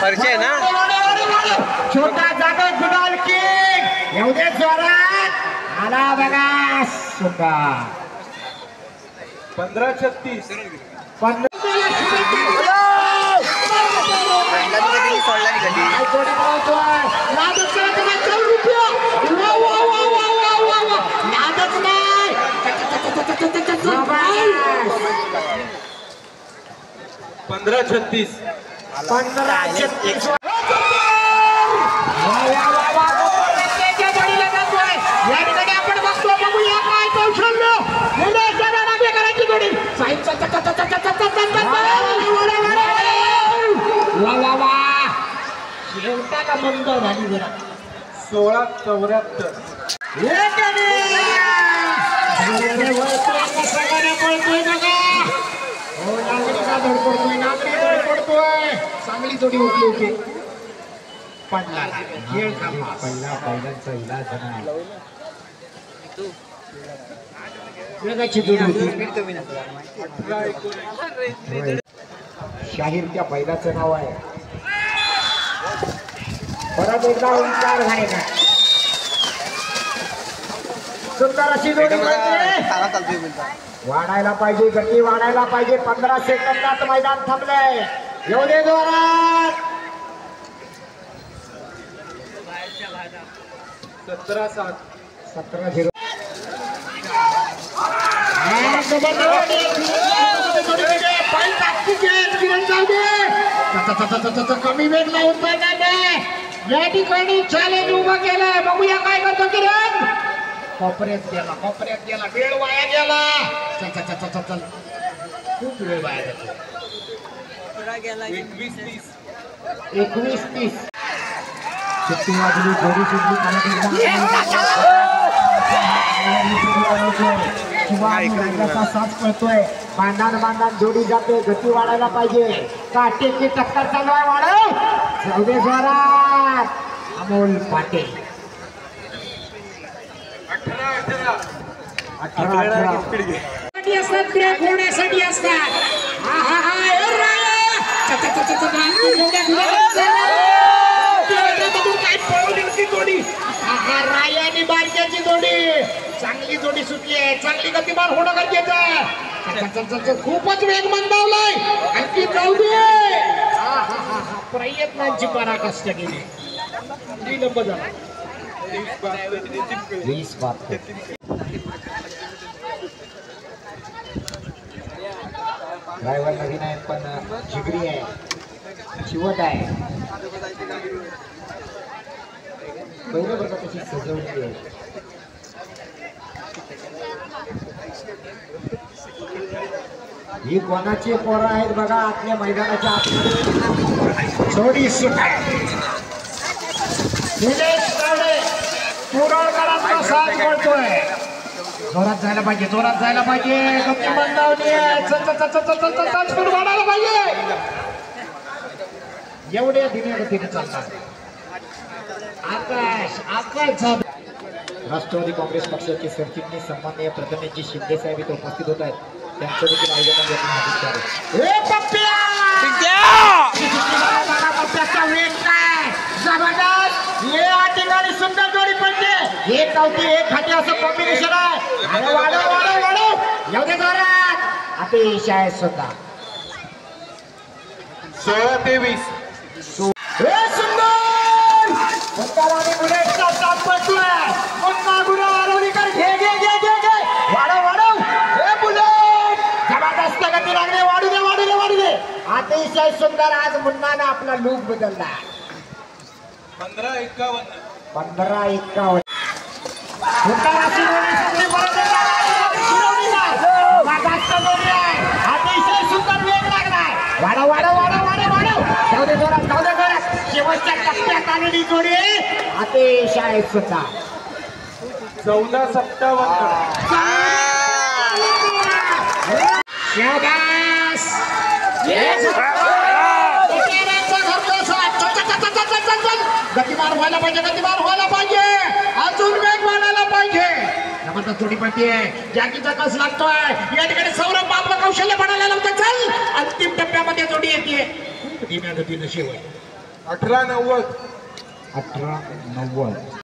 परिचय ना छोटा जागा गुलाल किंग एवढे जोरात आला बघा सुका 15-36 15-36 आपण बघतो बघूया काय कौशल्य करायची जोडी शेवटाला बंद झाली जरा 16-74 चांगली जोडी उठली होती पडला खेळ थांबला पहिल्यांचा इलाज झाला वेगाची जोडी होती शाहीर त्या बैलाचं नाव आहे परत एकदा ओंकार घाणेकर सुंदर अशी जोडी वाढायला पाहिजे गती वाढायला पाहिजे 15 सेकंदात मैदान थांबलंय एवढे जोरात 17-0 कमी वेग लावून या ठिकाणी चॅलेंज उभं केलंय बघूया काय करतो किरण कोपऱ्यात गेला वेळ वाया गेला चल खूप वेळ वाया जातो 21-30 सुट्टी वाजली जोडी साथ पळतोय बांधान जोडी जाते गती वाढायला पाहिजे काटेची टक्कर चालू आहे वाढव चौदे जोरात अमोल पाटील 18 होण्यासाठी असतात रायानी बारक्याची जोडी चांगली जोडी सुटली आहे चांगली गतिमान होणं गरजेचं आहे खूपच वेग मंदावलाय आणखी जाऊ दे प्रयत्नांची पराकाष्ठा केली विलंब झाला 20-72 ड्रायव्हर नवीन आहे पण जिगरी आहे शिवत आहे पहिलं बघा कशी सजवली आहे ही कोणाची पोरं आहेत बघा आतल्या मैदानाच्या आतमध्ये जोडी सुट निलेश तावडे पुरळकरांचा साथ पडतोय जोरात जायला पाहिजे गती मंदावली स्पीड वाढायला पाहिजे एवढ्या धीम्या गतीने चालतात आकाश राष्ट्रवादी काँग्रेस पक्षाचे सरचिटणीस सन्माननीय प्रथमेशजी शिंदे साहेब इथे उपस्थित होत आहेत त्यांचं देखील आयोजन सुंदर जोडी पडते एक अवती एक खाती असं कॉम्बिनेशन आहे वाढव एवढे जोरात अतिशय सुद्धा 16-23 सुंदर आणि बुलेटचा साथ पडतोय पुन्हा गुरु आरवणीकर घे वाढव हे बुलेट जबरदस्त गती लागली वाढू दे अतिशय सुंदर आज मुन्नाने आपला लूक बदलला 15-51 अतिशय सुंदर वेग लागलाय वाढव शेवटच्या टप्प्यात आलेली जोडी अतिशय सुद्धा 14-57 पाहिजे गतिमान व्हायला पाहिजे अजून वेग वाढायला पाहिजे जबरदस्त जोडी पडते जॅकीचा कस लागतोय या ठिकाणी सौरभ आपलं कौशल्य बनायला लावतं चल अंतिम टप्प्यामध्ये जोडी येते खूप धीम्या गतीनं शेवट 18-90 18-90